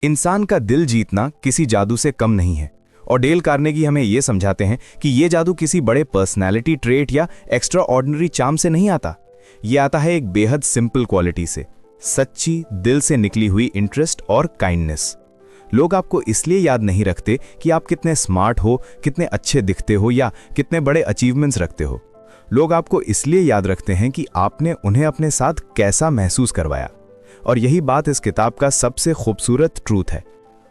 इंसान का दिल जीतना किसी जादू से कम नहीं है और डेल कार्नेगी हमें ये समझाते हैं कि ये जादू किसी बड़े पर्सनैलिटी ट्रेट या एक्स्ट्रा ऑर्डिनरी चार्म से नहीं आता। ये आता है एक बेहद सिंपल क्वालिटी से, सच्ची दिल से निकली हुई इंटरेस्ट और काइंडनेस। लोग आपको इसलिए याद नहीं रखते कि आप कितने स्मार्ट हो, कितने अच्छे दिखते हो या कितने बड़े अचीवमेंट्स रखते हो। लोग आपको इसलिए याद रखते हैं कि आपने उन्हें अपने साथ कैसा महसूस करवाया। और यही बात इस किताब का सबसे खूबसूरत ट्रूथ है।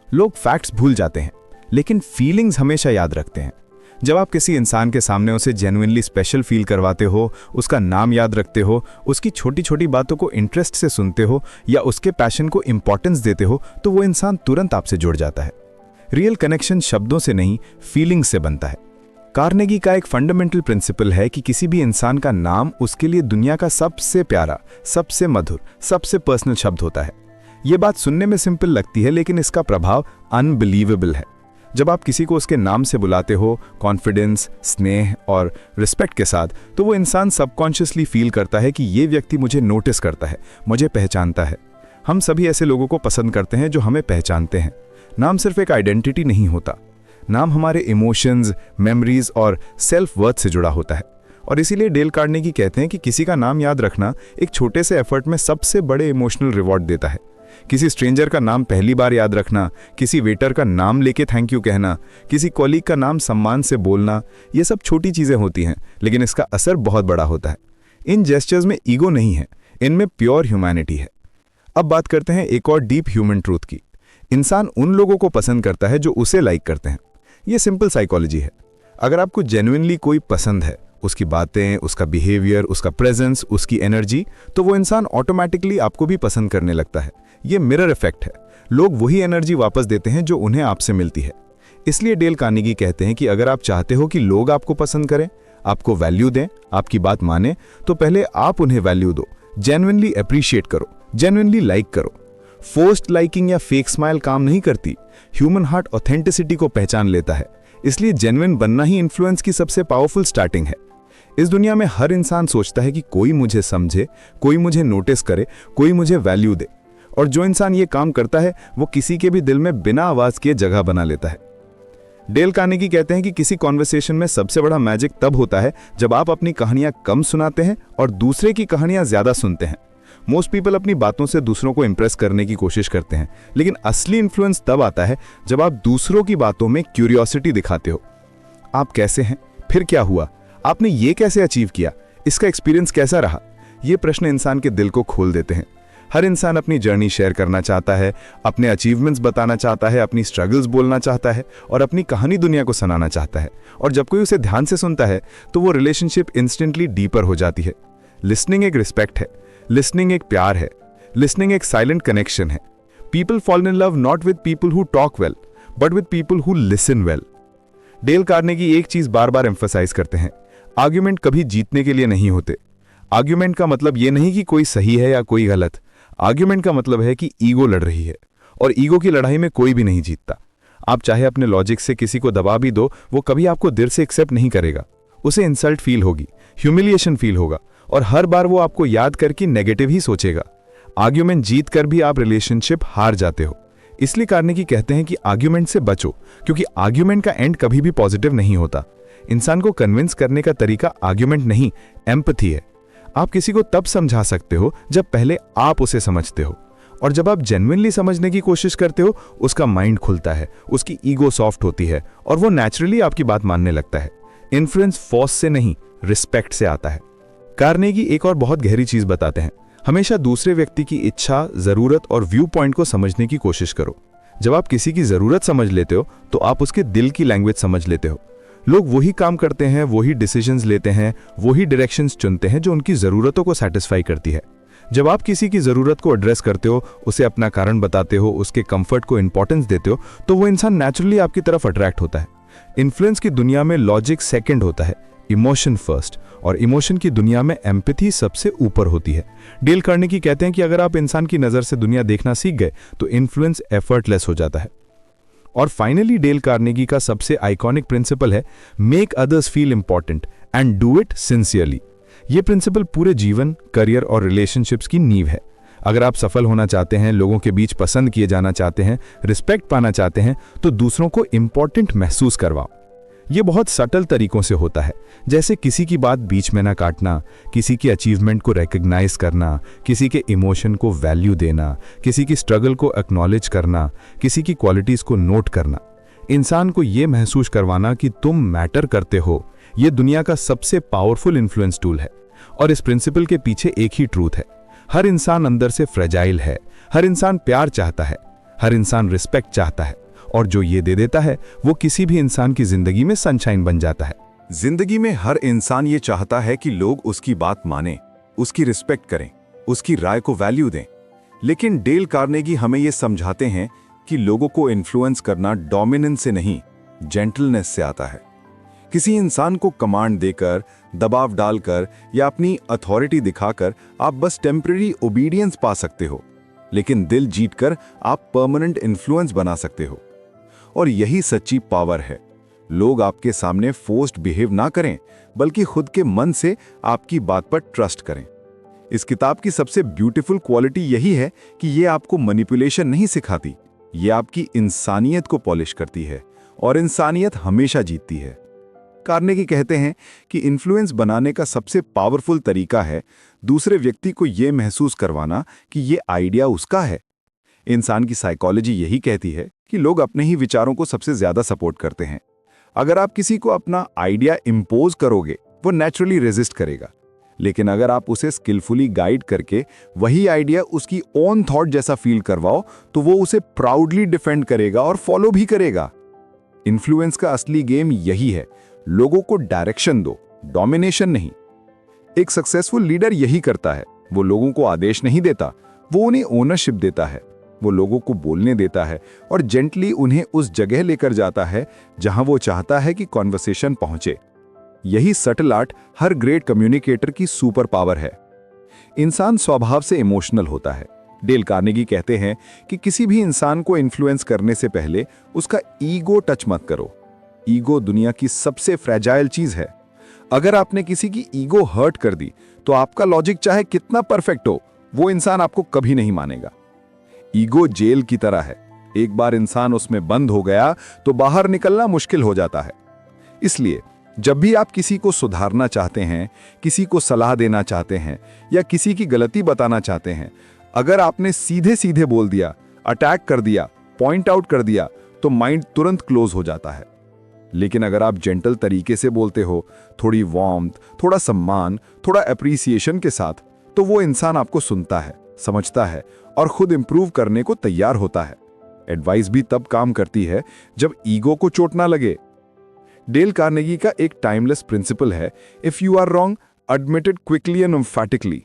लोग फैक्ट्स भूल जाते हैं लेकिन फीलिंग्स हमेशा याद रखते हैं। जब आप किसी इंसान के सामने उसे जेन्युइनली स्पेशल फील करवाते हो, उसका नाम याद रखते हो, उसकी छोटी छोटी बातों को इंटरेस्ट से सुनते हो या उसके पैशन को इंपॉर्टेंस देते हो, तो वो इंसान तुरंत आपसे जुड़ जाता है। रियल कनेक्शन शब्दों से नहीं, फीलिंग्स से बनता है। कार्नेगी का एक फंडामेंटल प्रिंसिपल है कि किसी भी इंसान का नाम उसके लिए दुनिया का सबसे प्यारा, सबसे मधुर, सबसे पर्सनल शब्द होता है। ये बात सुनने में सिंपल लगती है लेकिन इसका प्रभाव अनबिलीवेबल है। जब आप किसी को उसके नाम से बुलाते हो, कॉन्फिडेंस, स्नेह और रिस्पेक्ट के साथ, तो वो इंसान सबकॉन्शियसली फील करता है कि ये व्यक्ति मुझे नोटिस करता है, मुझे पहचानता है। हम सभी ऐसे लोगों को पसंद करते हैं जो हमें पहचानते हैं। नाम सिर्फ एक आइडेंटिटी नहीं होता, नाम हमारे इमोशंस, मेमोरीज और सेल्फ वर्थ से जुड़ा होता है। और इसीलिए डेल कार्नेगी कहते हैं कि किसी का नाम याद रखना एक छोटे से एफर्ट में सबसे बड़े इमोशनल रिवॉर्ड देता है। किसी स्ट्रेंजर का नाम पहली बार याद रखना, किसी वेटर का नाम लेके थैंक यू कहना, किसी कॉलीग का नाम सम्मान से बोलना, ये सब छोटी चीजें होती हैं लेकिन इसका असर बहुत बड़ा होता है। इन जेस्चर्स में ईगो नहीं है, इनमें प्योर ह्यूमैनिटी है। अब बात करते हैं एक और डीप ह्यूमन ट्रूथ की। इंसान उन लोगों को पसंद करता है जो उसे लाइक करते हैं। ये सिंपल साइकोलॉजी है। अगर आपको जेन्युइनली कोई पसंद है, उसकी बातें, उसका बिहेवियर, उसका प्रेजेंस, उसकी एनर्जी, तो वो इंसान ऑटोमेटिकली आपको भी पसंद करने लगता है। ये मिरर इफेक्ट है। लोग वही एनर्जी वापस देते हैं जो उन्हें आपसे मिलती है। इसलिए डेल कार्नेगी कहते हैं कि अगर आप चाहते हो कि लोग आपको पसंद करें, आपको वैल्यू दें, आपकी बात माने, तो पहले आप उन्हें वैल्यू दो, जेन्युइनली अप्रिशिएट करो, जेन्युइनली लाइक करो। फोर्स्ड लाइकिंग या फेक स्माइल काम नहीं करती। ह्यूमन हार्ट ऑथेंटिसिटी को पहचान लेता है। इसलिए जेन्युइन बनना ही इन्फ्लुएंस की सबसे पावरफुल स्टार्टिंग है। इस दुनिया में हर इंसान सोचता है कि कोई मुझे समझे, कोई मुझे नोटिस करे, कोई मुझे वैल्यू दे। और जो इंसान ये काम करता है वो किसी के भी दिल में बिना आवाज किए जगह बना लेता है। डेल कार्नेगी कहते हैं कि किसी कॉन्वर्सेशन में सबसे बड़ा मैजिक तब होता है जब आप अपनी कहानियां कम सुनाते हैं और दूसरे की कहानियां ज्यादा सुनते हैं। मोस्ट पीपल अपनी बातों से दूसरों को इंप्रेस करने की कोशिश करते हैं, लेकिन असली इन्फ्लुएंस तब आता है जब आप दूसरों की बातों में क्यूरियोसिटी दिखाते हो। आप कैसे हैं, फिर क्या हुआ, आपने ये कैसे अचीव किया, इसका एक्सपीरियंस कैसा रहा। ये प्रश्न इंसान के दिल को खोल देते हैं। हर इंसान अपनी जर्नी शेयर करना चाहता है, अपने अचीवमेंट्स बताना चाहता है, अपनी स्ट्रगल्स बोलना चाहता है और अपनी कहानी दुनिया को सुनाना चाहता है। और जब कोई उसे ध्यान से सुनता है तो वो रिलेशनशिप इंस्टेंटली डीपर हो जाती है। लिसनिंग एक रिस्पेक्ट है, लिसनिंग एक प्यार है, लिसनिंग एक साइलेंट कनेक्शन है। People fall in love not with people who talk well but with people who listen well. Dale Carnegie एक चीज बार बार एम्फसाइज करते हैं, आर्ग्यूमेंट कभी जीतने के लिए नहीं होते। आर्ग्यूमेंट का मतलब ये नहीं कि कोई सही है या कोई गलत। आर्ग्यूमेंट का मतलब है कि ईगो लड़ रही है और ईगो की लड़ाई में कोई भी नहीं जीतता। आप चाहे अपने लॉजिक से किसी को दबा भी दो, वो कभी आपको दिल से एक्सेप्ट नहीं करेगा। उसे इंसल्ट फील होगी, ह्यूमिलिएशन फील होगा और हर बार वो आपको याद करके नेगेटिव ही सोचेगा। आर्ग्यूमेंट जीत कर भी आप रिलेशनशिप हार जाते हो। इसलिए कार्नेगी कहते हैं कि आर्ग्यूमेंट से बचो, क्योंकि आर्ग्यूमेंट का एंड कभी भी पॉजिटिव नहीं होता। इंसान को कन्विंस करने का तरीका आर्ग्यूमेंट नहीं, एम्पैथी है। आप किसी को तब समझा सकते हो जब पहले आप उसे समझते हो, और जब आप जेन्युइनली समझने की कोशिश करते हो उसका माइंड खुलता है, उसकी ईगो सॉफ्ट होती है और वो नेचुरली आपकी बात मानने लगता है। इन्फ्लुएंस फोर्स से नहीं, रिस्पेक्ट से आता है। कार्नेगी एक और बहुत गहरी चीज बताते हैं, हमेशा दूसरे व्यक्ति की इच्छा, जरूरत और व्यू पॉइंट को समझने की कोशिश करो। जब आप किसी की जरूरत समझ लेते हो तो आप उसके दिल की लैंग्वेज समझ लेते हो। लोग वही काम करते हैं, वही डिसीजंस लेते हैं, वही डायरेक्शंस चुनते हैं जो उनकी जरूरतों को सेटिस्फाई करती है। जब आप किसी की जरूरत को एड्रेस करते हो, उसे अपना कारण बताते हो, उसके कंफर्ट को इंपॉर्टेंस देते हो, तो वो इंसान नेचुरली आपकी तरफ अट्रैक्ट होता है। इन्फ्लुएंस की दुनिया में लॉजिक सेकंड होता है, इमोशन फर्स्ट, और इमोशन की दुनिया में एम्पैथी सबसे ऊपर होती है। डेल कार्नेगी कहते हैं कि अगर आप इंसान की नजर से दुनिया देखना सीख गए तो इन्फ्लुएंस एफर्टलेस हो जाता है। और फाइनली डेल कार्नेगी का सबसे आइकॉनिक प्रिंसिपल है, make others feel important and do it sincerely. यह प्रिंसिपल पूरे जीवन, करियर और रिलेशनशिप्स की नींव है। अगर आप सफल होना चाहते हैं, लोगों के बीच पसंद किए जाना चाहते हैं, रिस्पेक्ट पाना चाहते हैं, तो दूसरों को इंपॉर्टेंट महसूस करवाओ। ये बहुत सटल तरीकों से होता है, जैसे किसी की बात बीच में ना काटना, किसी की अचीवमेंट को रिकग्नाइज करना, किसी के इमोशन को वैल्यू देना, किसी की स्ट्रगल को एक्नॉलेज करना, किसी की क्वालिटीज को नोट करना। इंसान को ये महसूस करवाना कि तुम मैटर करते हो, ये दुनिया का सबसे पावरफुल इन्फ्लुएंस टूल है। और इस प्रिंसिपल के पीछे एक ही ट्रूथ है, हर इंसान अंदर से फ्रेजाइल है, हर इंसान प्यार चाहता है, हर इंसान रिस्पेक्ट चाहता है, और जो ये दे देता है वो किसी भी इंसान की जिंदगी में सनशाइन बन जाता है। जिंदगी में हर इंसान ये चाहता है कि लोग उसकी बात माने, उसकी रिस्पेक्ट करें, उसकी राय को वैल्यू दें। लेकिन डेल कार्नेगी हमें ये समझाते हैं कि लोगों को इन्फ्लुएंस करना डोमिनेंस से नहीं, जेंटलनेस से आता है। किसी इंसान को कमांड देकर, दबाव डालकर या अपनी अथॉरिटी दिखाकर आप बस टेम्परेरी ओबीडियंस पा सकते हो, लेकिन दिल जीतकर आप परमानेंट इन्फ्लुएंस बना सकते हो। और यही सच्ची पावर है। लोग आपके सामने फोर्स्ड बिहेव ना करें, बल्कि खुद के मन से आपकी बात पर ट्रस्ट करें। इस किताब की सबसे ब्यूटीफुल क्वालिटी यही है कि ये आपको मैनिपुलेशन नहीं सिखाती, ये आपकी इंसानियत को पॉलिश करती है, और इंसानियत हमेशा जीतती है। कार्नेगी कहते हैं कि इन्फ्लुएंस बनाने का सबसे पावरफुल तरीका है दूसरे व्यक्ति को यह महसूस करवाना कि ये आइडिया उसका है। इंसान की साइकोलॉजी यही कहती है कि लोग अपने ही विचारों को सबसे ज्यादा सपोर्ट करते हैं। अगर आप किसी को अपना आइडिया इंपोज करोगे, वो नेचुरली रेजिस्ट करेगा। लेकिन अगर आप उसे स्किलफुली गाइड करके वही आइडिया उसकी ओन थॉट जैसा फील करवाओ, तो वो उसे प्राउडली डिफेंड करेगा और फॉलो भी करेगा। इन्फ्लुएंस का असली गेम यही है, लोगों को डायरेक्शन दो, डोमिनेशन नहीं। एक सक्सेसफुल लीडर यही करता है, वो लोगों को आदेश नहीं देता, वो उन्हें ओनरशिप देता है। वो लोगों को बोलने देता है और जेंटली उन्हें उस जगह लेकर जाता है जहां वो चाहता है कि कॉन्वर्सेशन पहुंचे। यही सटल आर्ट हर ग्रेट कम्युनिकेटर की सुपर पावर है। इंसान स्वभाव से इमोशनल होता है। डेल कार्नेगी कहते हैं कि किसी भी इंसान को इन्फ्लुएंस करने से पहले उसका ईगो टच मत करो। ईगो दुनिया की सबसे फ्रेजाइल चीज है। अगर आपने किसी की ईगो हर्ट कर दी, तो आपका लॉजिक चाहे कितना परफेक्ट हो, वो इंसान आपको कभी नहीं मानेगा। ईगो जेल की तरह है, एक बार इंसान उसमें बंद हो गया तो बाहर निकलना मुश्किल हो जाता है। इसलिए जब भी आप किसी को सुधारना चाहते हैं, किसी को सलाह देना चाहते हैं या किसी की गलती बताना चाहते हैं, अगर आपने सीधे सीधे बोल दिया, अटैक कर दिया, पॉइंट आउट कर दिया, तो माइंड तुरंत क्लोज हो जाता है। लेकिन अगर आप जेंटल तरीके से बोलते हो, थोड़ी वार्मथ, थोड़ा सम्मान, थोड़ा एप्रिसिएशन के साथ, तो वो इंसान आपको सुनता है, समझता है और खुद इंप्रूव करने को तैयार होता है। एडवाइस भी तब काम करती है जब ईगो को चोट ना लगे। डेल कार्नेगी का एक टाइमलेस प्रिंसिपल है, if you are wrong, admit it quickly and emphatically.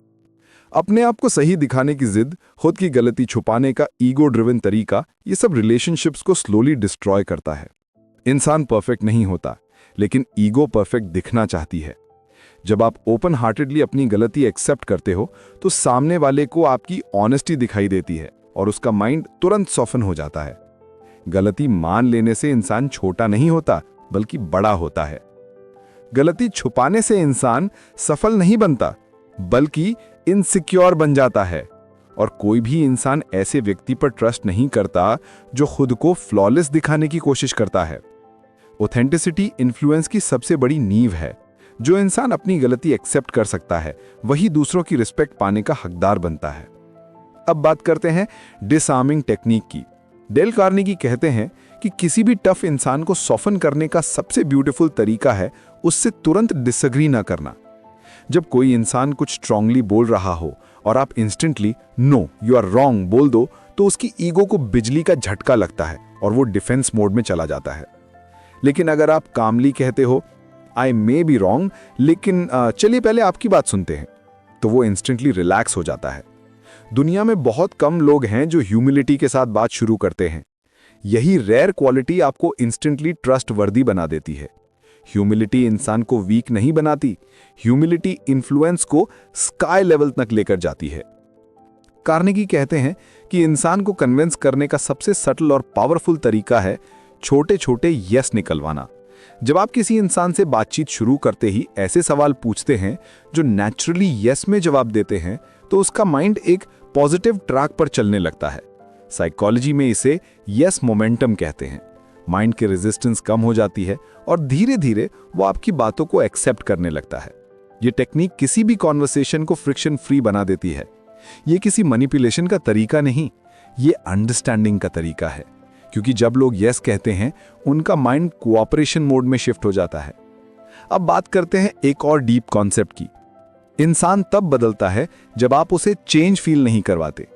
अपने आप को सही दिखाने की जिद, खुद की गलती छुपाने का ईगो ड्रिवन तरीका, ये सब रिलेशनशिप्स को स्लोली डिस्ट्रॉय करता है। इंसान परफेक्ट नहीं होता, लेकिन ईगो परफेक्ट दिखना चाहती है। जब आप ओपन हार्टेडली अपनी गलती एक्सेप्ट करते हो, तो सामने वाले को आपकी ऑनेस्टी दिखाई देती है और उसका माइंड तुरंत सॉफ्टन हो जाता है। गलती मान लेने से इंसान छोटा नहीं होता, बल्कि बड़ा होता है। गलती छुपाने से इंसान सफल नहीं बनता, बल्कि इनसिक्योर बन जाता है। और कोई भी इंसान ऐसे व्यक्ति पर ट्रस्ट नहीं करता जो खुद को फ्लॉलेस दिखाने की कोशिश करता है। ऑथेंटिसिटी इन्फ्लुएंस की सबसे बड़ी नींव है। जो इंसान अपनी गलती एक्सेप्ट कर सकता है, वही दूसरों की रिस्पेक्ट पाने का हकदार बनता है। अब बात करते हैं डिसआर्मिंग टेक्निक की। डेल कार्नेगी कहते हैं कि किसी भी टफ इंसान को सॉफ्टन करने का सबसे ब्यूटीफुल तरीका है उससे तुरंत डिसएग्री ना करना। जब कोई इंसान कुछ स्ट्रांगली बोल रहा हो और आप instantly no you are wrong बोल दो, तो उसकी ईगो को बिजली का झटका लगता है और वो डिफेंस मोड में चला जाता है। लेकिन अगर आप कामली कहते हो आई मे बी रॉन्ग, लेकिन चलिए पहले आपकी बात सुनते हैं, तो वो इंस्टेंटली रिलैक्स हो जाता है। दुनिया में बहुत कम लोग हैं जो ह्यूमिलिटी के साथ बात शुरू करते हैं। यही रेयर क्वालिटी आपको इंस्टेंटली ट्रस्टवर्दी बना देती है। ह्यूमिलिटी इंसान को वीक नहीं बनाती, ह्यूमिलिटी इन्फ्लुएंस को स्काई लेवल तक लेकर जाती है। कार्नेगी कहते हैं कि इंसान को कन्विंस करने का सबसे सटल और पावरफुल तरीका है छोटे छोटे यस निकलवाना। जब आप किसी इंसान से बातचीत शुरू करते ही ऐसे सवाल पूछते हैं जो नेचुरली यस में जवाब देते हैं, तो उसका माइंड एक पॉजिटिव ट्रैक पर चलने लगता है। साइकोलॉजी में इसे यस मोमेंटम कहते हैं। माइंड की रेजिस्टेंस कम हो जाती है और धीरे धीरे वो आपकी बातों को एक्सेप्ट करने लगता है। ये टेक्निक किसी भी कॉन्वर्सेशन को फ्रिक्शन फ्री बना देती है। ये किसी मैनिपुलेशन का तरीका नहीं, ये अंडरस्टैंडिंग का तरीका है, क्योंकि जब लोग यस कहते हैं उनका माइंड कोऑपरेशन मोड में शिफ्ट हो जाता है। अब बात करते हैं एक और डीप कॉन्सेप्ट की। इंसान तब बदलता है जब आप उसे चेंज फील नहीं करवाते।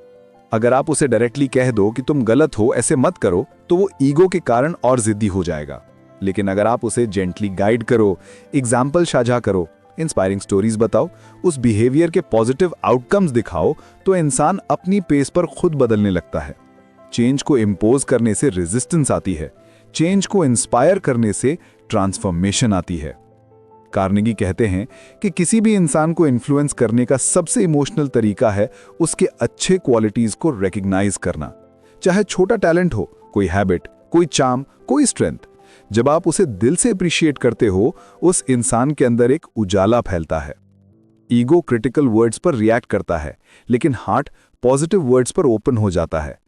अगर आप उसे डायरेक्टली कह दो कि तुम गलत हो, ऐसे मत करो, तो वो ईगो के कारण और जिद्दी हो जाएगा। लेकिन अगर आप उसे जेंटली गाइड करो, एग्जाम्पल साझा करो, इंस्पायरिंग स्टोरीज बताओ, उस बिहेवियर के पॉजिटिव आउटकम्स दिखाओ, तो इंसान अपनी पेस पर खुद बदलने लगता है। चेंज को इम्पोज करने से रेजिस्टेंस आती है, चेंज को इंस्पायर करने से ट्रांसफॉर्मेशन आती है। कार्नेगी कहते हैं कि किसी भी इंसान को इन्फ्लुएंस करने का सबसे इमोशनल तरीका है उसके अच्छे क्वालिटीज को रिकॉग्नाइज करना। चाहे छोटा टैलेंट हो, कोई हैबिट, कोई चार्म, कोई स्ट्रेंथ, जब आप उसे दिल से अप्रिशिएट करते हो, उस इंसान के अंदर एक उजाला फैलता है। ईगो क्रिटिकल वर्ड्स पर रिएक्ट करता है, लेकिन हार्ट पॉजिटिव वर्ड्स पर ओपन हो जाता है।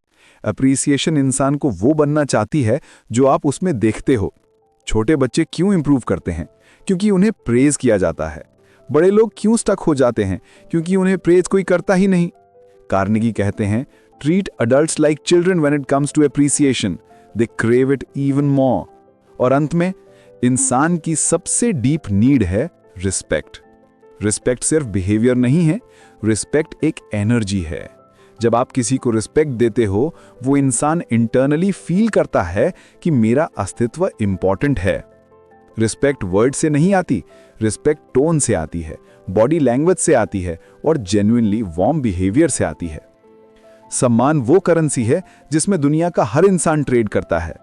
अप्रिसिएशन इंसान को वो बनना चाहती है जो आप उसमें देखते हो। छोटे बच्चे क्यों इंप्रूव करते हैं? क्योंकि उन्हें प्रेज किया जाता है। बड़े लोग क्यों स्टक हो जाते हैं? क्योंकि उन्हें प्रेज कोई करता ही नहीं। कार्नेगी कहते हैं, treat adults like children when it comes to appreciation, they crave it even more. और अंत में, इंसान की सबसे डीप नीड है रिस्पेक्ट। रिस्पेक्ट सिर्फ बिहेवियर नहीं है, रिस्पेक्ट एक एनर्जी है। जब आप किसी को रिस्पेक्ट देते हो, वो इंसान इंटरनली फील करता है कि मेरा अस्तित्व इंपॉर्टेंट है। रिस्पेक्ट वर्ड से नहीं आती, रिस्पेक्ट टोन से आती है, बॉडी लैंग्वेज से आती है और जेन्युइनली वार्म बिहेवियर से आती है। सम्मान वो करेंसी है जिसमें दुनिया का हर इंसान ट्रेड करता है।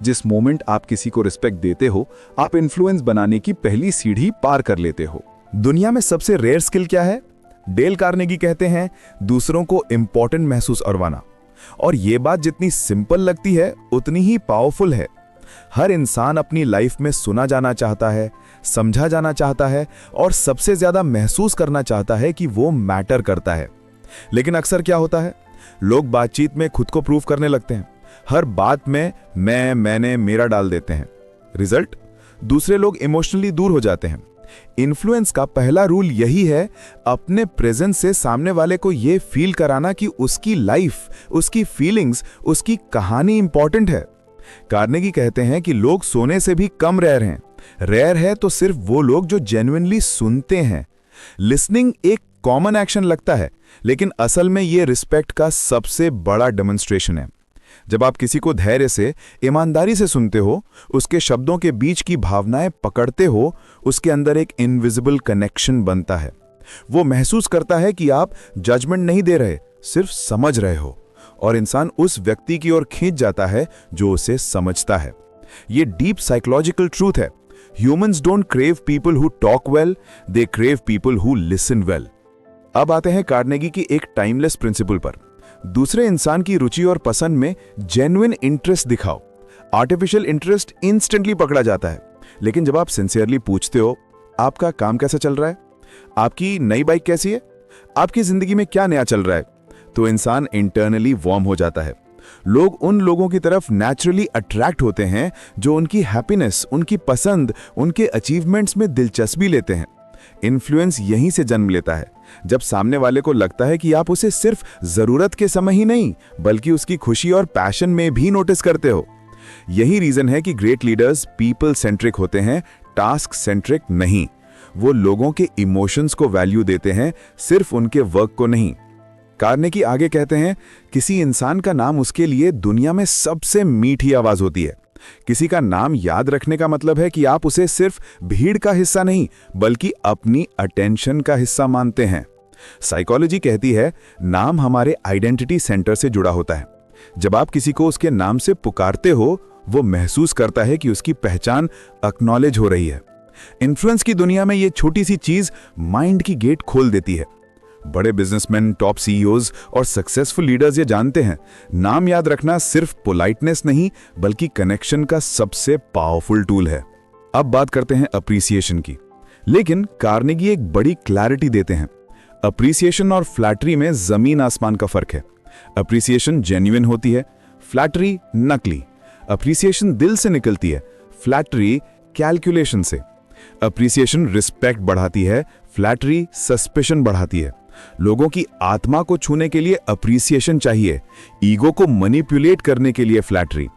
जिस मोमेंट आप किसी को रिस्पेक्ट देते हो, आप इन्फ्लुएंस बनाने की पहली सीढ़ी पार कर लेते हो। दुनिया में सबसे रेयर स्किल क्या है? डेल कार्नेगी कहते हैं, दूसरों को इंपॉर्टेंट महसूस करवाना। और ये बात जितनी सिंपल लगती है उतनी ही पावरफुल है। हर इंसान अपनी लाइफ में सुना जाना चाहता है, समझा जाना चाहता है और सबसे ज्यादा महसूस करना चाहता है कि वो मैटर करता है। लेकिन अक्सर क्या होता है, लोग बातचीत में खुद को प्रूव करने लगते हैं। हर बात में मैंने, मेरा डाल देते हैं। रिजल्ट, दूसरे लोग इमोशनली दूर हो जाते हैं। इन्फ्लुएंस का पहला रूल यही है, अपने प्रेजेंस से सामने वाले को यह फील कराना कि उसकी लाइफ, उसकी फीलिंग्स, उसकी कहानी इंपॉर्टेंट है। कार्नेगी कहते हैं कि लोग सोने से भी कम रेयर हैं। रेयर है तो सिर्फ वो लोग जो जेन्युइनली सुनते हैं। लिसनिंग एक कॉमन एक्शन लगता है, लेकिन असल में ये रिस्पेक्ट का सबसे बड़ा डेमोन्स्ट्रेशन है। जब आप किसी को धैर्य से, ईमानदारी से सुनते हो, उसके शब्दों के बीच की भावनाएं पकड़ते हो, उसके अंदर एक इनविजिबल कनेक्शन बनता है। वो महसूस करता है कि आप जजमेंट नहीं दे रहे, सिर्फ समझ रहे हो, और इंसान उस व्यक्ति की ओर खींच जाता है जो उसे समझता है। ये डीप साइकोलॉजिकल ट्रूथ है। Humans don't crave people who talk well, they crave people who listen well. अब आते हैं कार्नेगी की एक टाइमलेस प्रिंसिपल पर। दूसरे इंसान की रुचि और पसंद में जेन्युइन इंटरेस्ट दिखाओ। आर्टिफिशियल इंटरेस्ट इंस्टेंटली पकड़ा जाता है, लेकिन जब आप सिंसियरली पूछते हो, आपका काम कैसा चल रहा है, आपकी नई बाइक कैसी है, आपकी जिंदगी में क्या नया चल रहा है, तो इंसान इंटरनली वार्म हो जाता है। लोग उन लोगों की तरफ नेचुरली अट्रैक्ट होते हैं जो उनकी हैप्पीनेस, उनकी पसंद, उनके अचीवमेंट्स में दिलचस्पी लेते हैं। इन्फ्लुएंस यहीं से जन्म लेता है, जब सामने वाले को लगता है कि आप उसे सिर्फ जरूरत के समय ही नहीं, बल्कि उसकी खुशी और पैशन में भी नोटिस करते हो। यही रीजन है कि ग्रेट लीडर्स पीपल सेंट्रिक होते हैं, टास्क सेंट्रिक नहीं। वो लोगों के इमोशंस को वैल्यू देते हैं, सिर्फ उनके वर्क को नहीं। कार्नेगी आगे कहते हैं, किसी इंसान का नाम उसके लिए दुनिया में सबसे मीठी आवाज होती है। किसी का नाम याद रखने का मतलब है कि आप उसे सिर्फ भीड़ का हिस्सा नहीं, बल्कि अपनी अटेंशन का हिस्सा मानते हैं। साइकोलॉजी कहती है, नाम हमारे आइडेंटिटी सेंटर से जुड़ा होता है। जब आप किसी को उसके नाम से पुकारते हो, वो महसूस करता है कि उसकी पहचान एक्नॉलेज हो रही है। इन्फ्लुएंस की दुनिया में ये छोटी सी चीज माइंड की गेट खोल देती है। बड़े बिजनेसमैन, टॉप सीईओज और सक्सेसफुल लीडर्स ये जानते हैं, नाम याद रखना सिर्फ पोलाइटनेस नहीं, बल्कि कनेक्शन का सबसे पावरफुल टूल है। अब बात करते हैं अप्रिसिएशन की। लेकिन कार्नेगी एक बड़ी क्लैरिटी देते हैं। अप्रिसिएशन और फ्लैटरी में जमीन आसमान का फर्क है। अप्रिसिएशन जेन्युइन होती है, फ्लैटरी नकली। अप्रिसिएशन दिल से निकलती है, फ्लैटरी कैलकुलेशन से। अप्रिसिएशन रिस्पेक्ट बढ़ाती है, फ्लैटरी सस्पेशन बढ़ाती है। लोगों की आत्मा को छूने के लिए अप्रिसिएशन चाहिए, ईगो को मैनिपुलेट करने के लिए फ्लैटरी।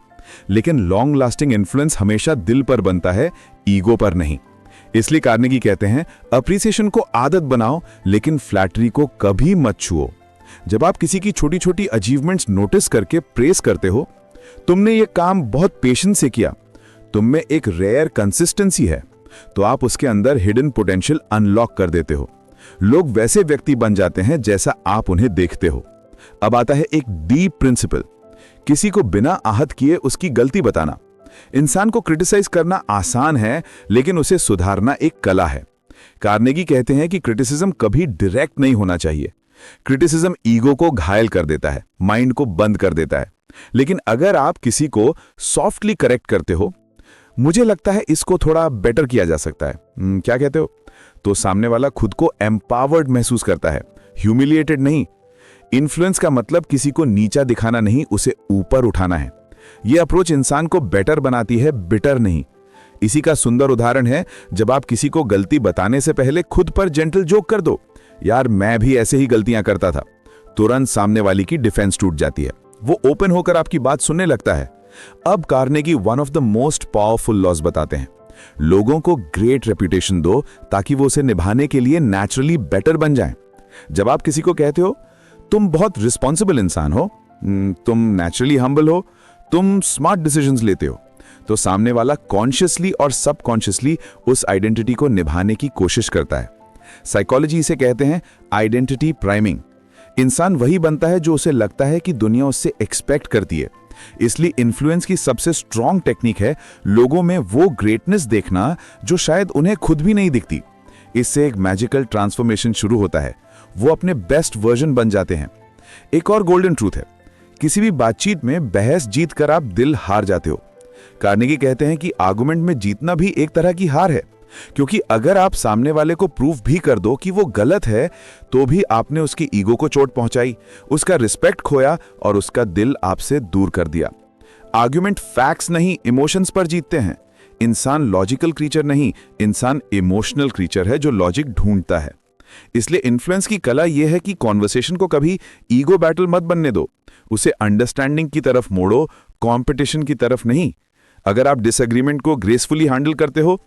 लेकिन लॉन्ग लास्टिंग इन्फ्लुएंस हमेशा दिल पर बनता है, ईगो पर नहीं। इसलिए कार्नेगी कहते हैं, अप्रिसिएशन को आदत बनाओ, लेकिन फ्लैटरी को कभी मत छुओ। जब आप किसी की छोटी छोटी अचीवमेंट्स नोटिस करके प्रेस करते हो, तुमने ये काम बहुत पेशेंस से किया, तुम में एक रेयर कंसिस्टेंसी है, तो आप उसके अंदर हिडन पोटेंशियल अनलॉक कर देते हो। लोग वैसे व्यक्ति बन जाते हैं जैसा आप उन्हें देखते हो। अब आता है एक डीप प्रिंसिपल, किसी को बिना आहत किए उसकी गलती बताना। इंसान को क्रिटिसाइज करना आसान है, लेकिन उसे सुधारना एक कला है। कार्नेगी कहते हैं कि क्रिटिसिज्म कभी डायरेक्ट नहीं होना चाहिए। क्रिटिसिज्म ईगो को घायल कर देता है, माइंड को बंद कर देता है। लेकिन अगर आप किसी को सॉफ्टली करेक्ट करते हो, मुझे लगता है इसको थोड़ा बेटर किया जा सकता है, क्या कहते हो, तो सामने वाला खुद को एम्पावर्ड महसूस करता है, ह्यूमिलिएटेड नहीं। इन्फ्लुएंस का मतलब किसी को नीचा दिखाना नहीं, उसे ऊपर उठाना है। यह अप्रोच इंसान को बेटर बनाती है, बिटर नहीं। इसी का सुंदर उदाहरण है जब आप किसी को गलती बताने से पहले खुद पर जेंटल जोक कर दो, यार मैं भी ऐसे ही गलतियां करता था। तुरंत सामने वाली की डिफेंस टूट जाती है, वो ओपन होकर आपकी बात सुनने लगता है। अब Carnegie one of the most powerful laws बताते हैं, लोगों को ग्रेट रेपुटेशन दो ताकि वो उसे निभाने के लिए नेचुरली बेटर बन जाएं। जब आप किसी को कहते हो तुम बहुत रिस्पॉन्सिबल इंसान हो, तुम नेचुरली हम्बल हो, तुम स्मार्ट डिसीजंस लेते हो, तो सामने वाला कॉन्शियसली और सबकॉन्शियसली उस आइडेंटिटी को निभाने की कोशिश करता है। साइकोलॉजी इसे कहते हैं आइडेंटिटी प्राइमिंग। इंसान वही बनता है जो उसे लगता है कि दुनिया उससे एक्सपेक्ट करती है। इसलिए इन्फ्लुएंस की सबसे स्ट्रॉन्ग टेक्निक है लोगों में वो ग्रेटनेस देखना जो शायद उन्हें खुद भी नहीं दिखती। इससे एक मैजिकल ट्रांसफॉर्मेशन शुरू होता है, वो अपने बेस्ट वर्जन बन जाते हैं। एक और गोल्डन ट्रूथ है, किसी भी बातचीत में बहस जीत कर आप दिल हार जाते हो। कार्नेगी कहते हैं कि आर्गुमेंट में जीतना भी एक तरह की हार है, क्योंकि अगर आप सामने वाले को प्रूफ भी कर दो कि वो गलत है, तो भी आपने उसकी ईगो को चोट पहुंचाई, उसका रिस्पेक्ट खोया और उसका दिल आपसे दूर कर दिया। आर्गुमेंट फैक्ट्स नहीं, इमोशंस पर जीतते हैं। इंसान लॉजिकल क्रीचर नहीं, इंसान इमोशनल क्रीचर है जो लॉजिक ढूंढता है। इसलिए इन्फ्लुएंस की कला यह है कि कॉन्वर्सेशन को कभी ईगो बैटल मत बनने दो, उसे अंडरस्टैंडिंग की तरफ मोड़ो, कंपटीशन की तरफ नहीं। अगर आप डिसएग्रीमेंट को ग्रेसफुली हैंडल करते हो,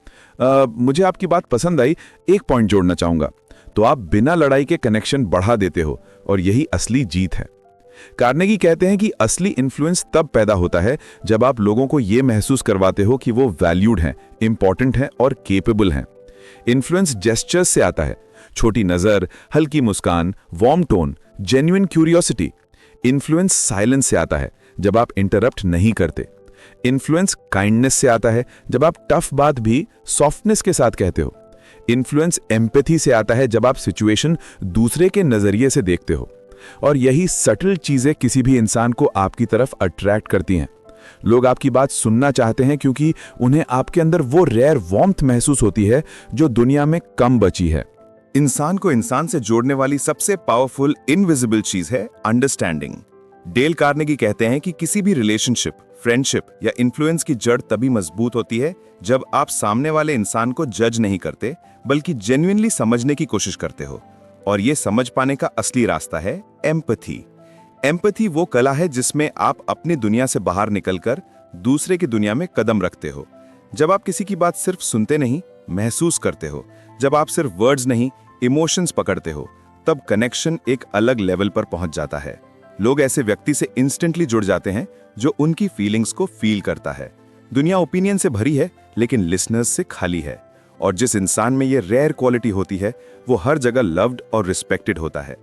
मुझे आपकी बात पसंद आई, एक पॉइंट जोड़ना चाहूंगा, तो आप बिना लड़ाई के कनेक्शन बढ़ा देते हो, और यही असली जीत है। कार्नेगी कहते हैं कि असली इन्फ्लुएंस तब पैदा होता है जब आप लोगों को यह महसूस करवाते हो कि वो वैल्यूड हैं, इंपॉर्टेंट हैं और केपेबल हैं। इन्फ्लुएंस जेस्चर्स से आता है, छोटी नजर, हल्की मुस्कान, warm tone, genuine curiosity. Influence silence से आता है, जब आप इंटरप्ट नहीं करते। इन्फ्लुएंस काइंडनेस से आता है, जब आप टफ बात भी सॉफ्टनेस के साथ कहते हो। इन्फ्लुएंस एम्पैथी से आता है, जब आप सिचुएशन दूसरे के नजरिए से देखते हो। और यही सटल चीजें किसी भी इंसान को आपकी तरफ अट्रैक्ट करती हैं। लोग आपकी बात सुनना चाहते हैं क्योंकि उन्हें आपके अंदर वो रेयर वार्मथ महसूस होती है जो दुनिया में कम बची है। इंसान को इंसान से जोड़ने वाली सबसे पावरफुल इनविजिबल चीज है अंडरस्टैंडिंग। डेल कार्नेगी कहते हैं कि किसी भी रिलेशनशिप, फ्रेंडशिप या इन्फ्लुएंस की जड़ तभी मजबूत होती है जब आप सामने वाले इंसान को जज नहीं करते, बल्कि जेन्युइनली समझने की कोशिश करते हो। और यह समझ पाने का असली रास्ता है एम्पैथी। एम्पैथी वो कला है जिसमें आप अपनी दुनिया से बाहर निकलकर दूसरे की दुनिया में कदम रखते हो। जब आप किसी की बात सिर्फ सुनते नहीं, महसूस करते हो, जब आप सिर्फ वर्ड्स नहीं, इमोशंस पकड़ते हो, तब कनेक्शन एक अलग लेवल पर पहुंच जाता है। लोग ऐसे व्यक्ति से इंस्टेंटली जुड़ जाते हैं जो उनकी फीलिंग्स को फील करता है। दुनिया ओपिनियन से भरी है, लेकिन लिसनर्स से खाली है। और जिस इंसान में ये रेयर क्वालिटी होती है, वो हर जगह लव्ड और रिस्पेक्टेड होता है।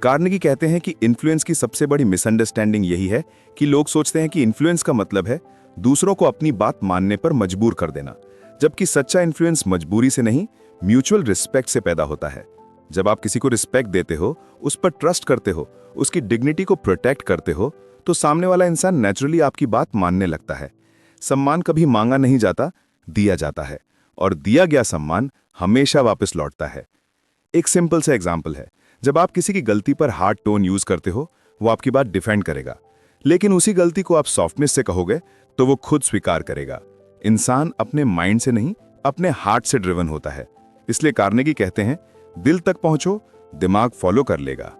कार्नेगी कहते हैं कि इन्फ्लुएंस की सबसे बड़ी मिसअंडरस्टैंडिंग यही है कि लोग सोचते हैं कि इन्फ्लुएंस का मतलब है दूसरों को अपनी बात मानने पर मजबूर कर देना, जबकि सच्चा इन्फ्लुएंस मजबूरी से नहीं, म्यूचुअल रिस्पेक्ट से पैदा होता है। जब आप किसी को रिस्पेक्ट देते हो, उस पर ट्रस्ट करते हो, उसकी डिग्निटी को प्रोटेक्ट करते हो, तो सामने वाला इंसान नेचुरली आपकी बात मानने लगता है। सम्मान कभी मांगा नहीं जाता, दिया जाता है, और दिया गया सम्मान हमेशा वापस लौटता है। एक सिंपल सा एग्जाम्पल है, जब आप किसी की गलती पर हार्ड टोन यूज करते हो, वो आपकी बात डिफेंड करेगा, लेकिन उसी गलती को आप सॉफ्टनेस से कहोगे तो वो खुद स्वीकार करेगा। इंसान अपने माइंड से नहीं, अपने हार्ट से ड्रिवन होता है। इसलिए कार्नेगी कहते हैं, दिल तक पहुंचो, दिमाग फॉलो कर लेगा।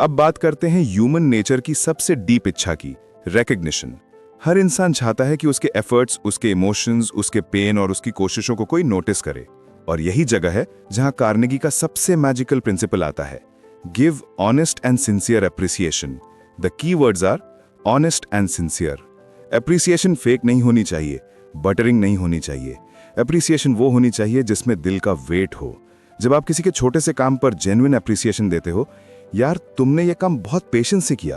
अब बात करते हैं ह्यूमन नेचर की सबसे डीप इच्छा की, रिकग्निशन। हर इंसान चाहता है कि उसके एफर्ट्स, उसके इमोशंस, उसके पेन और उसकी कोशिशों को कोई नोटिस करे। और यही जगह है जहां कार्नेगी का सबसे मैजिकल प्रिंसिपल आता है, give honest and sincere appreciation. The key words are honest and sincere. Appreciation fake नहीं होनी चाहिए, बटरिंग नहीं होनी चाहिए। एप्रिसिएशन वो होनी चाहिए जिसमें दिल का वेट हो। जब आप किसी के छोटे से काम पर जेन्युइन एप्रिसिएशन देते हो, यार तुमने ये काम बहुत पेशेंस से किया,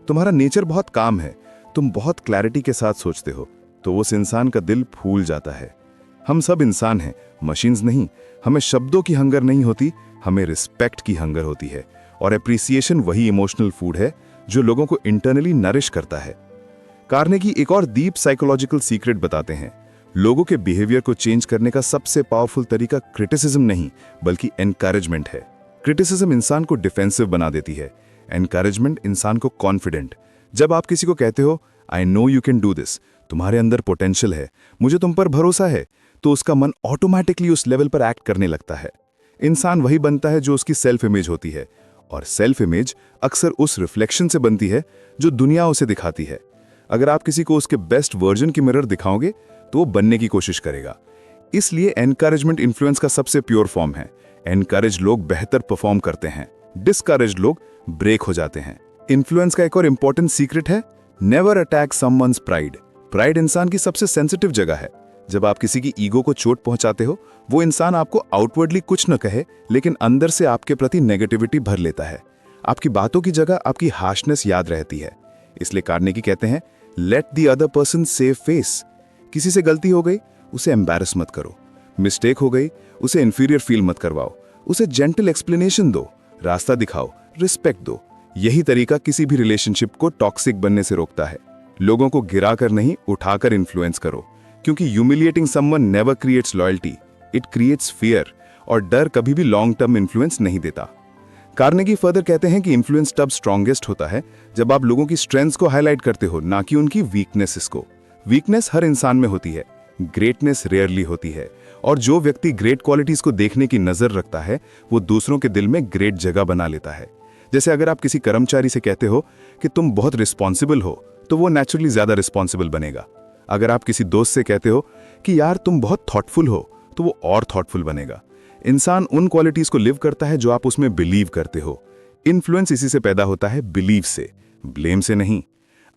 तुम्हारा नेचर बहुत काम है, तुम बहुत क्लैरिटी के साथ सोचते हो, तो उस इंसान का दिल फूल जाता है। हम सब इंसान हैं, मशीन्स नहीं। हमें शब्दों की हंगर नहीं होती, हमें रिस्पेक्ट की हंगर होती है। और एप्रिसिएशन वही इमोशनल फूड है जो लोगों को इंटरनली नरिश करता है। कार्नेगी एक और डीप साइकोलॉजिकल सीक्रेट बताते हैं। लोगों के बिहेवियर को चेंज करने का सबसे पावरफुल तरीका क्रिटिसिज्म नहीं, बल्कि एनकरेजमेंट है। क्रिटिसिज्म इंसान को डिफेंसिव बना देती है, एनकरेजमेंट इंसान को कॉन्फिडेंट। जब आप किसी को कहते हो, I know you can do this, तुम्हारे अंदर पोटेंशियल है, मुझे तुम पर भरोसा है, तो उसका मन ऑटोमेटिकली उस लेवल पर एक्ट करने लगता है। इंसान वही बनता है जो उसकी सेल्फ इमेज होती है, और सेल्फ इमेज अक्सर उस रिफ्लेक्शन से बनती है जो दुनिया उसे दिखाती है। अगर आप किसी को उसके बेस्ट वर्जन की मिरर दिखाओगे तो वो बनने की कोशिश करेगा। इसलिए एनकरेजमेंट इन्फ्लुएंस का सबसे प्योर फॉर्म है। एनकरेज लोग बेहतर परफॉर्म करते हैं, डिस्करेज लोग ब्रेक हो जाते हैं। इन्फ्लुएंस का एक और इंपॉर्टेंट सीक्रेट है, never attack someone's pride. Pride इंसान की सबसे सेंसिटिव जगह है। जब आप किसी की ईगो को चोट पहुंचाते हो, वो इंसान आपको आउटवर्डली कुछ न कहे, लेकिन अंदर से आपके प्रति नेगेटिविटी भर लेता है। आपकी बातों की जगह आपकी हार्शनेस याद रहती है। इसलिए कार्नेगी कहते हैं, let the other person save face. किसी से गलती हो गई, उसे एम्बैरस मत करो। मिस्टेक हो गई, उसे इंफीरियर फील मत करवाओ। उसे जेंटल एक्सप्लेनेशन दो, रास्ता दिखाओ, रिस्पेक्ट दो। यही तरीका किसी भी रिलेशनशिप को टॉक्सिक बनने से रोकता है। लोगों को गिराकर नहीं, उठाकर इन्फ्लुएंस करो, क्योंकि humiliating someone never creates loyalty, it creates fear. और डर कभी भी लॉन्ग टर्म इन्फ्लुएंस नहीं देता। कार्नेगी फर्दर कहते हैं कि इन्फ्लुएंस तब स्ट्रॉन्गेस्ट होता है जब आप लोगों की स्ट्रेंथ्स को हाईलाइट करते हो, ना कि उनकी वीकनेसेस को। वीकनेस हर इंसान में होती है, ग्रेटनेस रेयरली होती है। और जो व्यक्ति ग्रेट क्वालिटीज को देखने की नजर रखता है, वो दूसरों के दिल में ग्रेट जगह बना लेता है। जैसे अगर आप किसी कर्मचारी से कहते हो कि तुम बहुत रिस्पॉन्सिबल हो, तो वो नेचुरली ज्यादा रिस्पॉन्सिबल बनेगा। अगर आप किसी दोस्त से कहते हो कि यार तुम बहुत थॉटफुल हो, तो वो और थॉटफुल बनेगा। इंसान उन क्वालिटीज को लिव करता है जो आप उसमें बिलीव करते हो। इन्फ्लुएंस इसी से पैदा होता है, बिलीव से, ब्लेम से नहीं।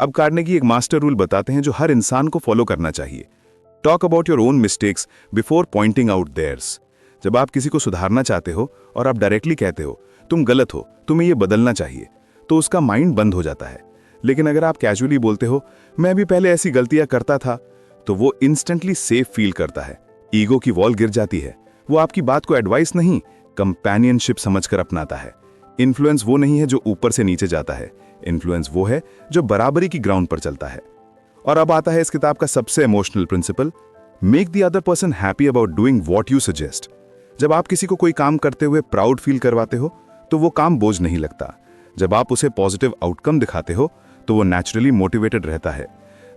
अब कार्नेगी एक मास्टर रूल बताते हैं जो हर इंसान को फॉलो करना चाहिए। Talk about your own mistakes before pointing out theirs. जब आप किसी को सुधारना चाहते हो और आप डायरेक्टली कहते हो तुम गलत हो, तुम्हें ये बदलना चाहिए, तो उसका माइंड बंद हो जाता है। लेकिन अगर आप कैजुअली बोलते हो मैं भी पहले ऐसी गलतियां करता था, तो वो इंस्टेंटली सेफ फील करता है। ईगो की वॉल गिर जाती है। वो आपकी बात को एडवाइस नहीं, कंपेनियनशिप समझकर अपनाता है। इन्फ्लुएंस वो नहीं है जो ऊपर से नीचे जाता है, इन्फ्लुएंस वो है जो बराबरी की ग्राउंड पर चलता है। और अब आता है इस किताब का सबसे emotional principle, make the other person happy about doing what you suggest. जब आप किसी को कोई काम करते हुए प्राउड फील करवाते हो, तो वो काम बोझ नहीं लगता। जब आप उसे पॉजिटिव आउटकम दिखाते हो, तो वो नेचुरली मोटिवेटेड रहता है।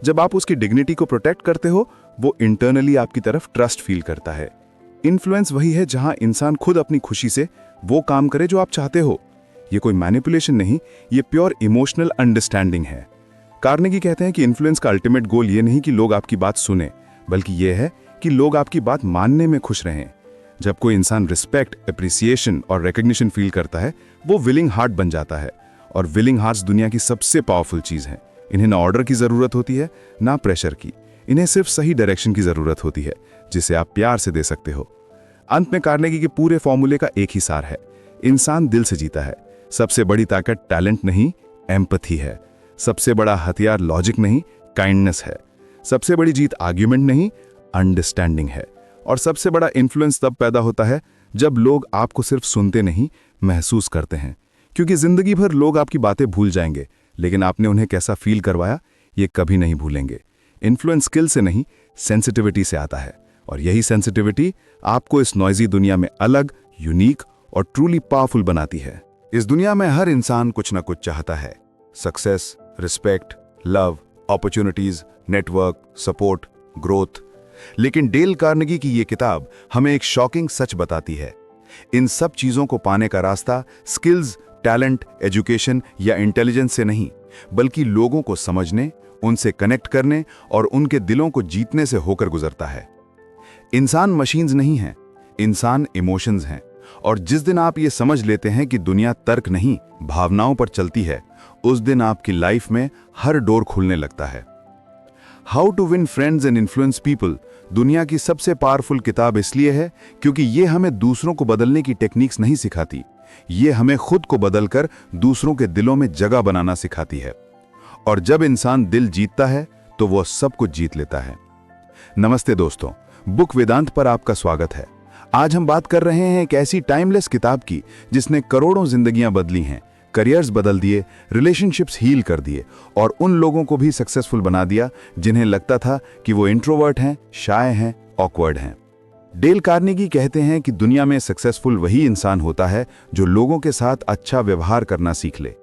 जब आप उसकी डिग्निटी को प्रोटेक्ट करते हो, वो इंटरनली आपकी तरफ ट्रस्ट फील करता है। इन्फ्लुएंस वही है जहां इंसान खुद अपनी खुशी से वो काम करे जो आप चाहते हो। ये कोई मैनिपुलेशन नहीं, ये प्योर इमोशनल अंडरस्टैंडिंग है। कार्नेगी कहते हैं कि इन्फ्लुएंस का अल्टीमेट गोल ये नहीं कि लोग आपकी बात सुने, बल्कि ये है कि लोग आपकी बात मानने में खुश रहें। जब कोई इंसान रिस्पेक्ट, एप्रिसिएशन और रिकग्निशन फील करता है, वो विलिंग हार्ट बन जाता है। और विलिंग हार्ट्स दुनिया की सबसे पावरफुल चीज हैं। इन्हें ना ऑर्डर की जरूरत होती है, ना प्रेशर की। इन्हें सिर्फ सही डायरेक्शन की जरूरत होती है, जिसे आप प्यार से दे सकते हो। अंत में कार्नेगी के पूरे फॉर्मूले का एक ही सार है, इंसान दिल से जीता है। सबसे बड़ी ताकत टैलेंट नहीं, एम्पैथी है। सबसे बड़ा हथियार लॉजिक नहीं, काइंडनेस है। सबसे बड़ी जीत आर्ग्यूमेंट नहीं, अंडरस्टैंडिंग है। और सबसे बड़ा इन्फ्लुएंस तब पैदा होता है जब लोग आपको सिर्फ सुनते नहीं, महसूस करते हैं। क्योंकि जिंदगी भर लोग आपकी बातें भूल जाएंगे, लेकिन आपने उन्हें कैसा फील करवाया, ये कभी नहीं भूलेंगे। इन्फ्लुएंस स्किल से नहीं, सेंसिटिविटी से आता है। और यही सेंसिटिविटी आपको इस नॉइजी दुनिया में अलग, यूनिक और ट्रूली पावरफुल बनाती है। इस दुनिया में हर इंसान कुछ ना कुछ चाहता है, success, respect, love, opportunities, network, support, growth. लेकिन डेल कार्नेगी की ये किताब हमें एक शॉकिंग सच बताती है। इन सब चीजों को पाने का रास्ता स्किल्स, टैलेंट, एजुकेशन या इंटेलिजेंस से नहीं, बल्कि लोगों को समझने, उनसे कनेक्ट करने और उनके दिलों को जीतने से होकर गुजरता है। इंसान मशीन्स नहीं हैं, इंसान इमोशंस हैं। और जिस दिन आप ये समझ लेते हैं कि दुनिया तर्क नहीं, भावनाओं पर चलती है, उस दिन आपकी लाइफ में हर डोर खुलने लगता है। How to win friends and influence people दुनिया की सबसे पावरफुल किताब इसलिए है क्योंकि ये हमें दूसरों को बदलने की टेक्निक्स नहीं सिखाती, ये हमें खुद को बदलकर दूसरों के दिलों में जगह बनाना सिखाती है। और जब इंसान दिल जीतता है तो वो सब कुछ जीत लेता है। नमस्ते दोस्तों, बुक वेदांत पर आपका स्वागत है। आज हम बात कर रहे हैं एक ऐसी टाइमलेस किताब की जिसने करोड़ों जिंदगियां बदली हैं, करियर्स बदल दिए, रिलेशनशिप्स हील कर दिए और उन लोगों को भी सक्सेसफुल बना दिया जिन्हें लगता था कि वो इंट्रोवर्ट हैं, शाय हैं, ऑकवर्ड हैं। डेल कार्नेगी कहते हैं कि दुनिया में सक्सेसफुल वही इंसान होता है जो लोगों के साथ अच्छा व्यवहार करना सीख ले।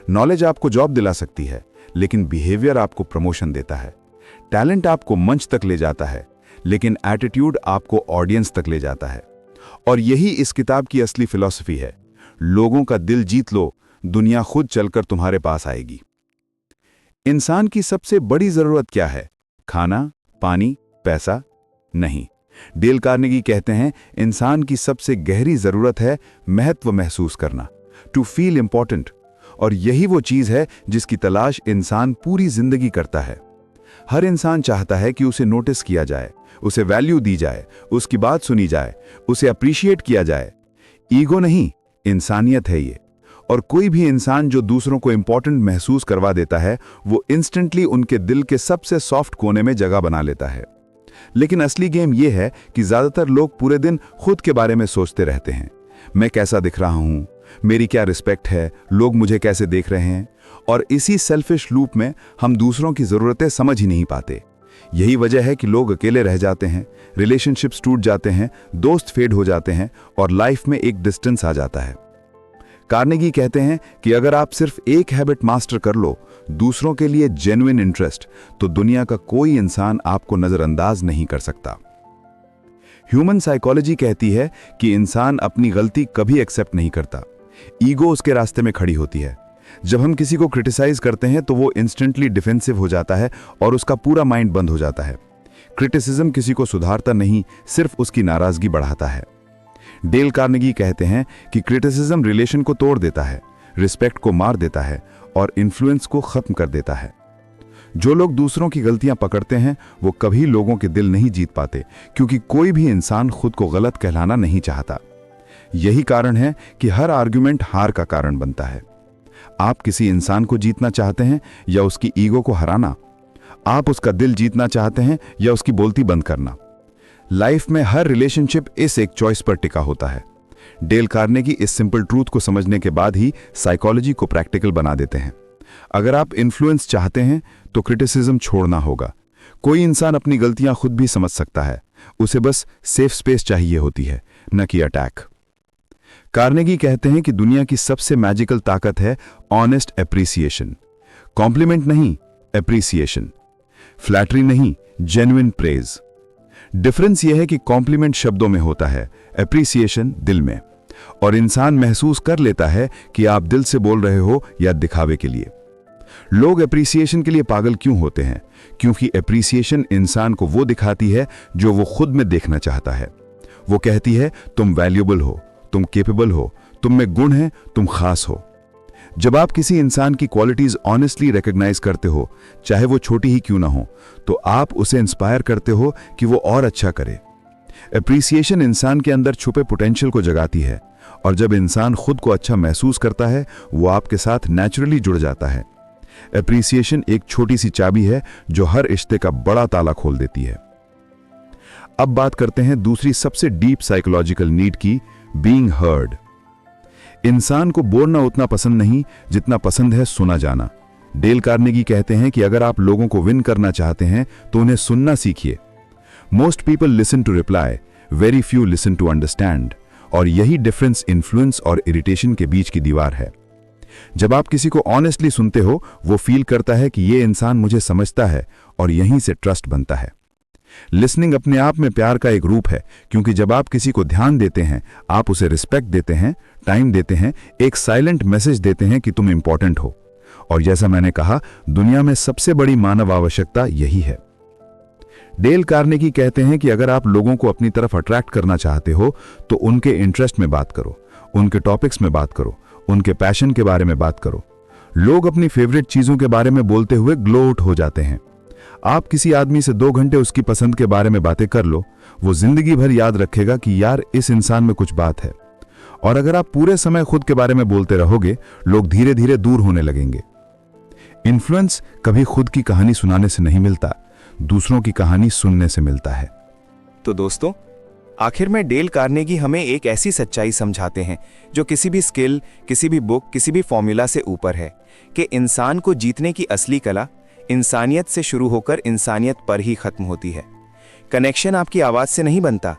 नॉलेज आपको जॉब दिला सकती है, लेकिन बिहेवियर आपको प्रमोशन देता है। टैलेंट आपको मंच तक ले जाता है, लेकिन एटीट्यूड आपको ऑडियंस तक ले जाता है। और यही इस किताब की असली फिलॉसफी है। लोगों का दिल जीत लो, दुनिया खुद चलकर तुम्हारे पास आएगी। इंसान की सबसे बड़ी जरूरत क्या है? खाना, पानी, पैसा? नहीं। डेल कार्नेगी कहते हैं इंसान की सबसे गहरी जरूरत है महत्व महसूस करना, टू फील इंपॉर्टेंट। और यही वो चीज है जिसकी तलाश इंसान पूरी जिंदगी करता है। हर इंसान चाहता है कि उसे नोटिस किया जाए, उसे वैल्यू दी जाए, उसकी बात सुनी जाए, उसे अप्रिशिएट किया जाए। ईगो नहीं, इंसानियत है ये। और कोई भी इंसान जो दूसरों को इंपॉर्टेंट महसूस करवा देता है, वो इंस्टेंटली उनके दिल के सबसे सॉफ्ट कोने में जगह बना लेता है। लेकिन असली गेम ये है कि ज्यादातर लोग पूरे दिन खुद के बारे में सोचते रहते हैं। मैं कैसा दिख रहा हूं, मेरी क्या रिस्पेक्ट है, लोग मुझे कैसे देख रहे हैं। और इसी सेल्फिश लूप में हम दूसरों की जरूरतें समझ ही नहीं पाते। यही वजह है कि लोग अकेले रह जाते हैं, रिलेशनशिप्स टूट जाते हैं, दोस्त फेड हो जाते हैं और लाइफ में एक डिस्टेंस आ जाता है। कार्नेगी कहते हैं कि अगर आप सिर्फ एक हैबिट मास्टर कर लो, दूसरों के लिए जेन्युइन इंटरेस्ट, तो दुनिया का कोई इंसान आपको नजरअंदाज नहीं कर सकता। ह्यूमन साइकोलॉजी कहती है कि इंसान अपनी गलती कभी एक्सेप्ट नहीं करता। ईगो उसके रास्ते में खड़ी होती है। जब हम किसी को क्रिटिसाइज करते हैं तो वो इंस्टेंटली डिफेंसिव हो जाता है और उसका पूरा माइंड बंद हो जाता है। क्रिटिसिज्म किसी को सुधारता नहीं, सिर्फ उसकी नाराजगी बढ़ाता है। डेल कार्नेगी कहते हैं कि क्रिटिसिज्म रिलेशन को तोड़ देता है, रिस्पेक्ट को मार देता है और इन्फ्लुएंस को खत्म कर देता है। जो लोग दूसरों की गलतियां पकड़ते हैं वो कभी लोगों के दिल नहीं जीत पाते, क्योंकि कोई भी इंसान खुद को गलत कहलाना नहीं चाहता। यही कारण है कि हर आर्गुमेंट हार का कारण बनता है। आप किसी इंसान को जीतना चाहते हैं या उसकी ईगो को हराना? आप उसका दिल जीतना चाहते हैं या उसकी बोलती बंद करना? लाइफ में हर रिलेशनशिप इस एक चॉइस पर टिका होता है। डेल कार्नेगी इस सिंपल ट्रूथ को समझने के बाद ही साइकोलॉजी को प्रैक्टिकल बना देते हैं। अगर आप इन्फ्लुएंस चाहते हैं तो क्रिटिसिज्म छोड़ना होगा। कोई इंसान अपनी गलतियां खुद भी समझ सकता है, उसे बस सेफ स्पेस चाहिए होती है, न कि अटैक। कार्नेगी कहते हैं कि दुनिया की सबसे मैजिकल ताकत है ऑनेस्ट एप्रिसिएशन। कॉम्प्लीमेंट नहीं, एप्रिसिएशन। फ्लैटरी नहीं, जेन्युइन प्रेज। डिफरेंस यह है कि कॉम्प्लीमेंट शब्दों में होता है, एप्रिसिएशन दिल में। और इंसान महसूस कर लेता है कि आप दिल से बोल रहे हो या दिखावे के लिए। लोग एप्रिसिएशन के लिए पागल क्यों होते हैं? क्योंकि एप्रिसिएशन इंसान को वो दिखाती है जो वो खुद में देखना चाहता है। वो कहती है तुम वैल्यूएबल हो, तुम केपेबल हो, तुम में गुण है, तुम खास हो। जब आप किसी इंसान की क्वालिटीज ऑनेस्टली रिकॉग्नाइज करते हो, चाहे वो छोटी ही क्यों ना हो, तो आप उसे इंस्पायर करते हो कि वो और अच्छा करे। एप्रिसिएशन इंसान के अंदर छुपे पोटेंशियल को जगाती है, और जब इंसान खुद को अच्छा महसूस करता है, वो आपके साथ नेचुरली जुड़ जाता है। एप्रिसिएशन एक छोटी सी चाबी है जो हर रिश्ते का बड़ा ताला खोल देती है। अब बात करते हैं दूसरी सबसे डीप साइकोलॉजिकल नीड की, बीइंग हर्ड। इंसान को बोलना उतना पसंद नहीं जितना पसंद है सुना जाना। डेल कार्नेगी कहते हैं कि अगर आप लोगों को विन करना चाहते हैं तो उन्हें सुनना सीखिए। Most people listen to reply, very few listen to understand. और यही डिफरेंस इन्फ्लुएंस और इरिटेशन के बीच की दीवार है। जब आप किसी को ऑनेस्टली सुनते हो, वो फील करता है कि ये इंसान मुझे समझता है, और यहीं से ट्रस्ट बनता है। लिसनिंग अपने आप में प्यार का एक रूप है, क्योंकि जब आप किसी को ध्यान देते हैं, आप उसे रिस्पेक्ट देते हैं, टाइम देते हैं, एक साइलेंट मैसेज देते हैं कि तुम इंपॉर्टेंट हो। और जैसा मैंने कहा, दुनिया में सबसे बड़ी मानव आवश्यकता यही है। डेल कार्नेगी कहते हैं कि अगर आप लोगों को अपनी तरफ अट्रैक्ट करना चाहते हो तो उनके इंटरेस्ट में बात करो, उनके टॉपिक्स में बात करो, उनके पैशन के बारे में बात करो। लोग अपनी फेवरेट चीजों के बारे में बोलते हुए ग्लो आउट हो जाते हैं। आप किसी आदमी से 2 घंटे उसकी पसंद के बारे में बातें कर लो, वो जिंदगी भर याद रखेगा कि यार इस इंसान में कुछ बात है। और अगर आप पूरे समय खुद के बारे में बोलते रहोगे, लोग धीरे धीरे दूर होने लगेंगे। इन्फ्लुएंस कभी खुद की कहानी सुनाने से नहीं मिलता, दूसरों की कहानी सुनने से मिलता है। तो दोस्तों, आखिर में डेल कार्नेगी हमें एक ऐसी सच्चाई समझाते हैं जो किसी भी स्किल, किसी भी बुक, किसी भी फॉर्मूला से ऊपर है, कि इंसान को जीतने की असली कला इंसानियत से शुरू होकर इंसानियत पर ही खत्म होती है। कनेक्शन आपकी आवाज से नहीं बनता,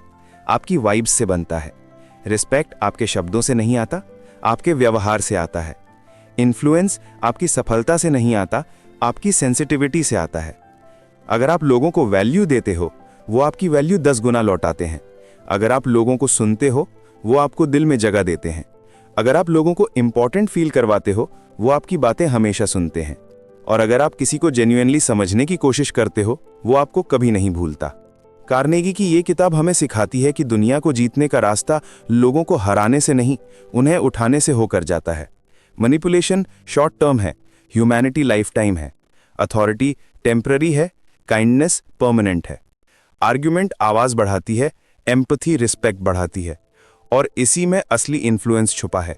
आपकी वाइब्स से बनता है। रिस्पेक्ट आपके शब्दों से नहीं आता, आपके व्यवहार से आता है। इन्फ्लुएंस आपकी सफलता से नहीं आता, आपकी सेंसिटिविटी से आता है। अगर आप लोगों को वैल्यू देते हो, वो आपकी वैल्यू 10 गुना लौटाते हैं। अगर आप लोगों को सुनते हो, वो आपको दिल में जगह देते हैं। अगर आप लोगों को इंपॉर्टेंट फील करवाते हो, वो आपकी बातें हमेशा सुनते हैं। और अगर आप किसी को जेन्युइनली समझने की कोशिश करते हो, वो आपको कभी नहीं भूलता। कार्नेगी की ये किताब हमें सिखाती है कि दुनिया को जीतने का रास्ता लोगों को हराने से नहीं, उन्हें उठाने से होकर जाता है। मैनिपुलेशन शॉर्ट टर्म है, ह्यूमैनिटी लाइफ टाइम है, अथॉरिटी टेम्पररी है, काइंडनेस परमानेंट है। आर्ग्यूमेंट आवाज बढ़ाती है, एम्पैथी रिस्पेक्ट बढ़ाती है, और इसी में असली इन्फ्लुएंस छुपा है।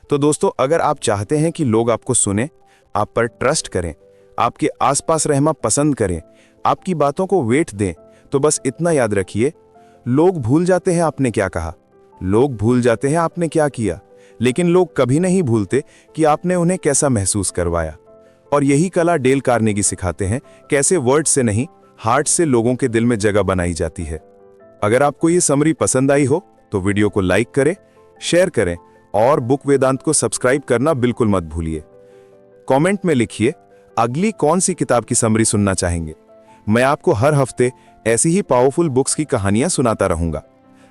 तो दोस्तों, अगर आप चाहते हैं कि लोग आपको सुने, आप पर ट्रस्ट करें, आपके आसपास रहना पसंद करें, आपकी बातों को वेट दें, तो बस इतना याद रखिए, लोग भूल जाते हैं आपने क्या कहा, लोग भूल जाते हैं आपने क्या किया, लेकिन लोग कभी नहीं भूलते कि आपने उन्हें कैसा महसूस करवाया। और यही कला डेल कार्नेगी सिखाते हैं, कैसे वर्ड से नहीं, हार्ट से लोगों के दिल में जगह बनाई जाती है। अगर आपको ये समरी पसंद आई हो तो वीडियो को लाइक करें, शेयर करें, और बुक वेदांत को सब्सक्राइब करना बिल्कुल मत भूलिए। कमेंट में लिखिए अगली कौन सी किताब की समरी सुनना चाहेंगे। मैं आपको हर हफ्ते ऐसी ही पावरफुल बुक्स की कहानियां सुनाता रहूंगा।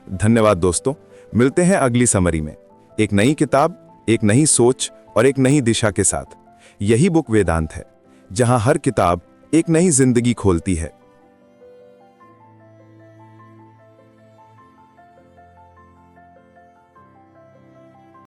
धन्यवाद दोस्तों, मिलते हैं अगली समरी में, एक नई किताब, एक नई सोच और एक नई दिशा के साथ। यही बुक वेदांत है, जहां हर किताब एक नई जिंदगी खोलती है।